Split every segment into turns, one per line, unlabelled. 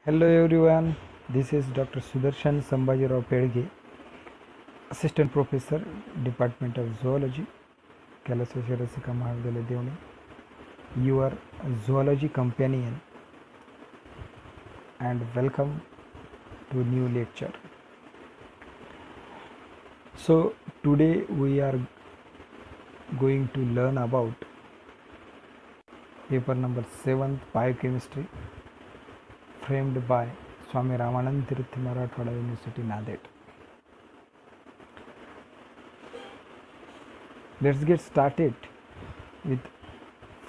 Hello everyone, this is Dr. Sudarshan Sambajirao Pedge, Assistant Professor, Department of Zoology, Kalasasharasika Mahavidyalaya Devani, your zoology companion, and welcome to new lecture. So today we are going to learn about paper number 7th, Biochemistry, framed by Swami Ramanand Tirthi Marathwada University, Nanded. Let's get started with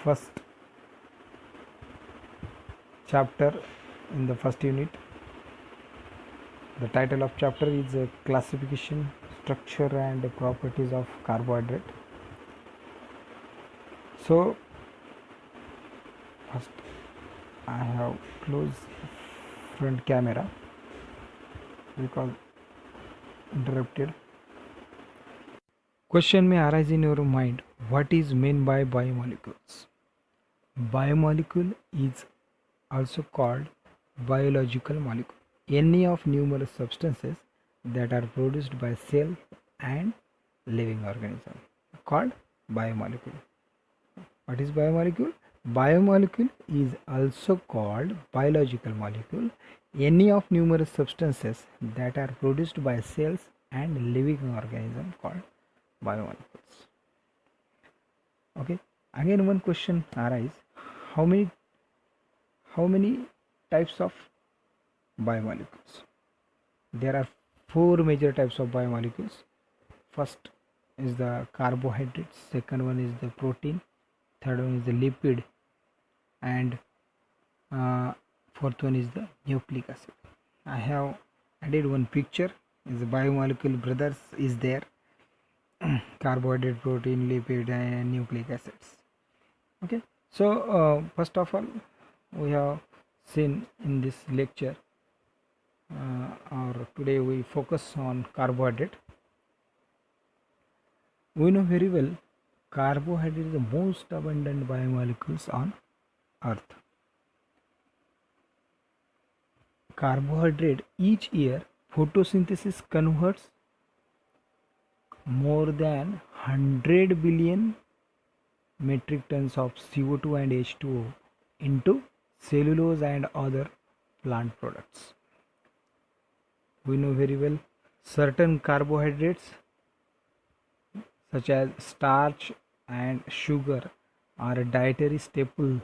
first chapter in the first unit. The title of chapter is Classification, Structure and Properties of Carbohydrate. So first I have closed front camera because interrupted. Question may arise in your mind, what is meant by biomolecules? Biomolecule is also called biological molecule, any of numerous substances that are produced by cell and living organism called biomolecule. What is biomolecule? Biomolecule is also called biological molecule, any of numerous substances that are produced by cells and living organism called biomolecules. Okay, again one question arises, how many types of biomolecules? There are four major types of biomolecules. First is the carbohydrates, second one is the protein, third one is the lipid, and fourth one is the nucleic acid. I have added one picture, is the biomolecule brothers is there. Carbohydrate, protein, lipid and nucleic acids. Okay, so first of all we have seen in this lecture or today we focus on carbohydrate. We know very well carbohydrate is the most abundant biomolecules on earth. Carbohydrate each year photosynthesis converts more than 100 billion metric tons of CO2 and H2O into cellulose and other plant products. We know very well certain carbohydrates such as starch and sugar are a dietary staple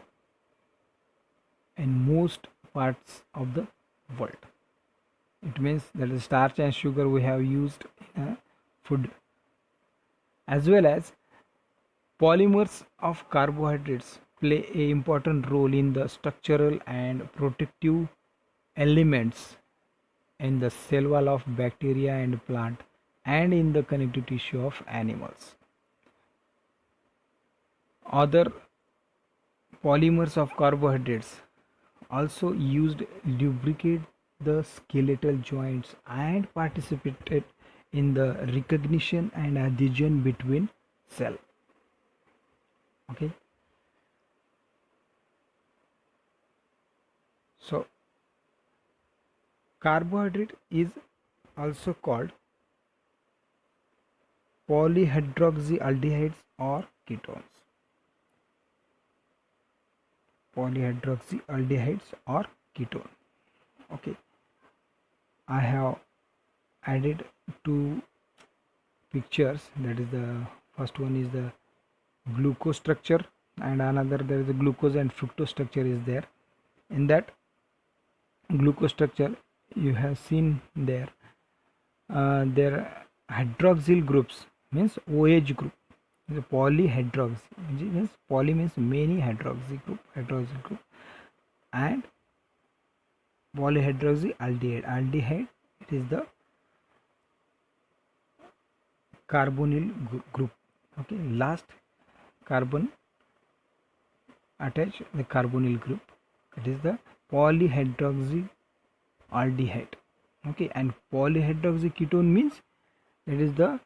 in most parts of the world. It means that the starch and sugar we have used in food, as well as polymers of carbohydrates play an important role in the structural and protective elements in the cell wall of bacteria and plant and in the connective tissue of animals. Other polymers of carbohydrates also used lubricate the skeletal joints and participated in the recognition and adhesion between cell. Okay, so carbohydrate is also called polyhydroxyaldehydes or ketones. Polyhydroxyaldehydes or ketone. Okay, I have added two pictures, that is the first one is the glucose structure and another there is the glucose and fructose structure is there. In that glucose structure you have seen there their hydroxyl groups means OH group. The polyhydroxy means poly means many, hydroxy group and polyhydroxyaldehyde it is the carbonyl group. Okay, last carbon attach the carbonyl group, it is the polyhydroxyaldehyde. Okay, and polyhydroxy ketone means it is the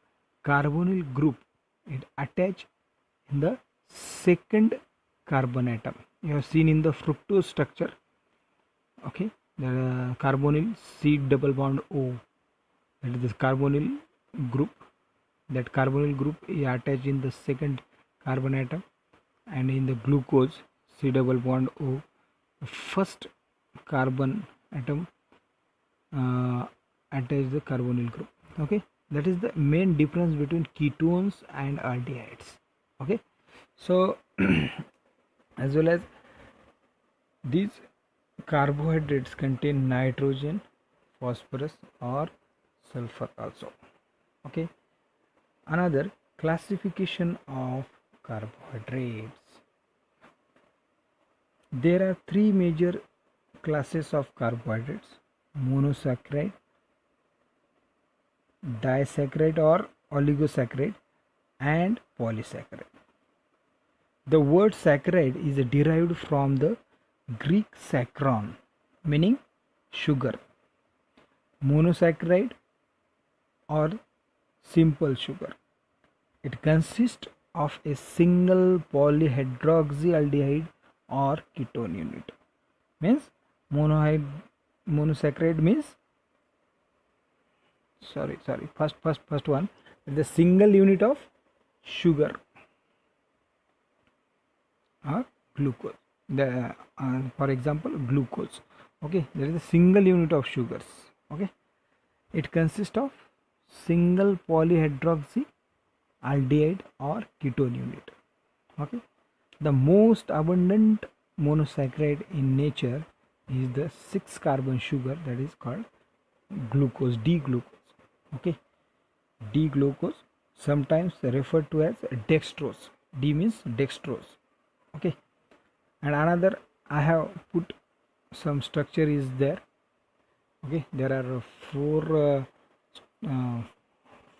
carbonyl group, it attach in the second carbon atom. You have seen in the fructose structure. Okay, the carbonyl C double bond O, that is the carbonyl group. That carbonyl group is attached in the second carbon atom, and in the glucose C double bond O, the first carbon atom attach the carbonyl group. Okay, that is the main difference between ketones and aldehydes. Okay, so as well as these carbohydrates contain nitrogen, phosphorus or sulfur also. Okay, another classification of carbohydrates. There are three major classes of carbohydrates: monosaccharide, disaccharide or oligosaccharide, and polysaccharide. The word saccharide is derived from the Greek saccharon, meaning sugar. Monosaccharide or simple sugar. It consists of a single polyhydroxyaldehyde or ketone unit. Means monosaccharide means first one, the single unit of sugar or glucose. The for example, glucose. Okay, there is a single unit of sugars. Okay, it consists of single polyhydroxy aldehyde or ketone unit. Okay, the most abundant monosaccharide in nature is the 6 carbon sugar, that is called glucose, D-glucose. Okay, D-glucose, sometimes referred to as dextrose. D means dextrose. Okay, and another I have put some structure is there. Okay, there are 4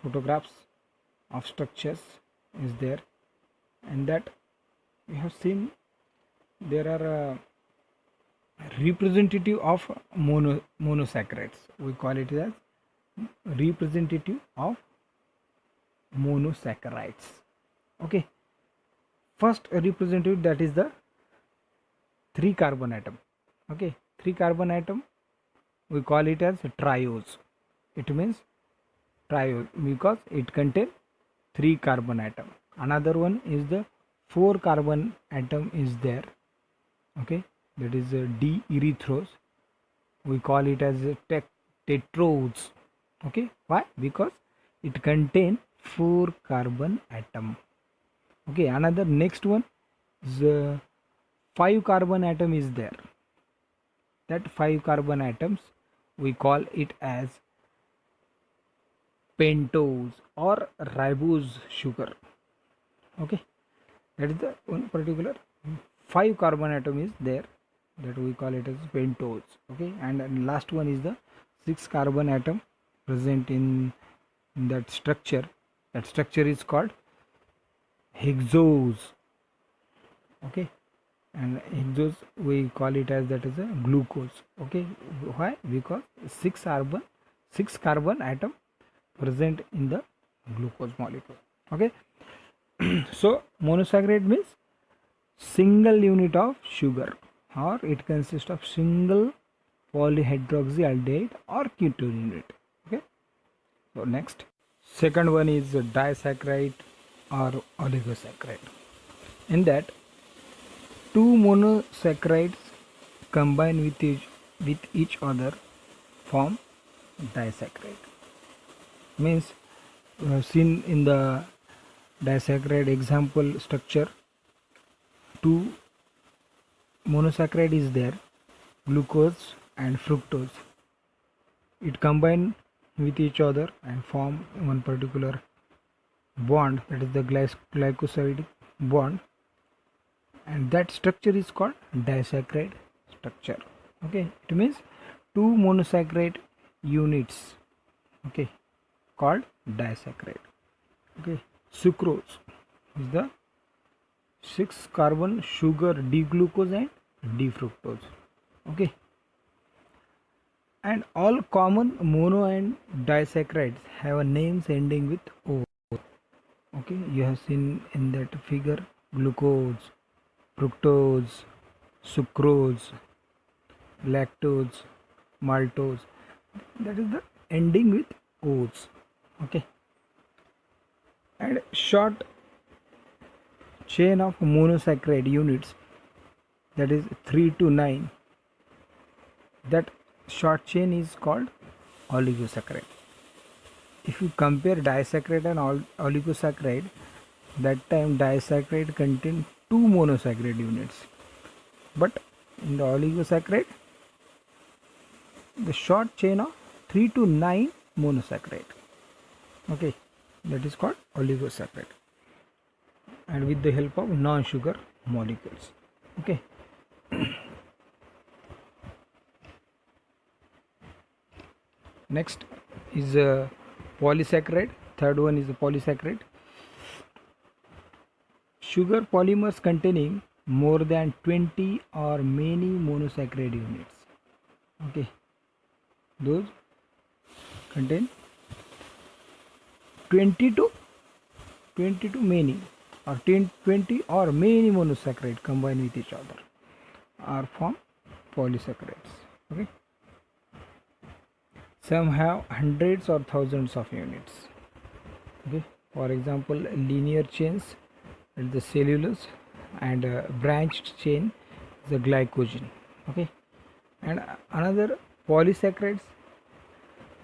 photographs of structures is there, and that we have seen there are representative of monosaccharides. We call it as representative of monosaccharides. Okay, first representative, that is the 3 carbon atom. Okay, 3 carbon atom, we call it as triose. It means triose because it contains 3 carbon atom. Another one is the 4 carbon atom is there. Okay, that is D erythrose. We call it as tetrose. Okay, why? Because it contains 4 carbon atom. Okay, another next one is 5 carbon atom is there. That 5 carbon atoms, we call it as pentose or ribose sugar. Okay, that is the one particular 5 carbon atom is there, that we call it as pentose. Okay, and last one is the 6 carbon atom present in that structure. That structure is called hexose. Okay, and hexose we call it as, that is a glucose. Okay, why? Because 6 carbon atom present in the glucose molecule. Okay, so monosaccharide means single unit of sugar, or it consists of single polyhydroxyaldehyde or ketone unit. Okay, so next, second one is disaccharide or oligosaccharide. In that, 2 monosaccharides combine with each other form disaccharide. Means we have seen in the disaccharide example structure, 2 monosaccharide is there, glucose and fructose. It combine with each other and form one particular bond, that is the glycoside bond, and that structure is called disaccharide structure. Okay, it means 2 monosaccharide units, okay, called disaccharide. Okay, sucrose is the 6 carbon sugar, D-glucose and D-fructose. Okay, and all common mono and disaccharides have names ending with O. Okay, you have seen in that figure glucose, fructose, sucrose, lactose, maltose, that is the ending with O's. Okay, and short chain of monosaccharide units, that is 3 to 9, that short chain is called oligosaccharide. If you compare disaccharide and oligosaccharide, that time disaccharide contain 2 monosaccharide units, but in the oligosaccharide the short chain of 3 to 9 monosaccharide. Okay, that is called oligosaccharide, and with the help of non-sugar molecules. Okay, next is polysaccharide. Third one is the polysaccharide. Sugar polymers containing more than 20 or many monosaccharide units. Okay, those contain 20 to many, or 10, 20 or many monosaccharide combined with each other are formed polysaccharides. Okay, some have hundreds or thousands of units. Okay, for example, linear chains is the cellulose, and branched chain is the glycogen. Okay, and another polysaccharides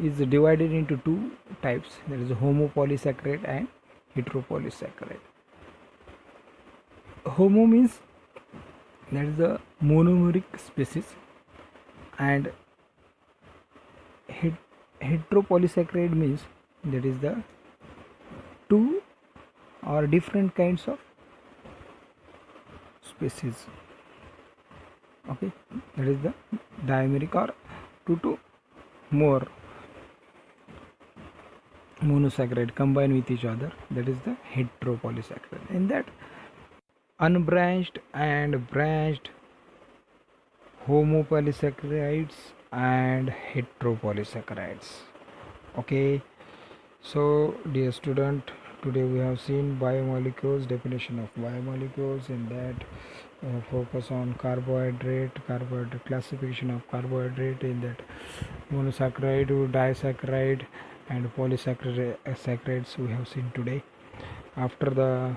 is divided into two types, that is homopolysaccharide and heteropolysaccharide. Homo means that is the monomeric species, and heteropolysaccharide means that is the two or different kinds of species. Okay, that is the dimeric or two to more monosaccharide combined with each other, that is the heteropolysaccharide. In that, unbranched and branched homopolysaccharides and heteropolysaccharides. Okay, so dear student, today we have seen biomolecules, definition of biomolecules. In that focus on carbohydrate classification of carbohydrate, in that monosaccharide, disaccharide and polysaccharides we have seen today. After the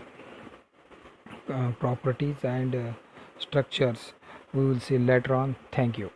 properties and structures we will see later on. Thank you.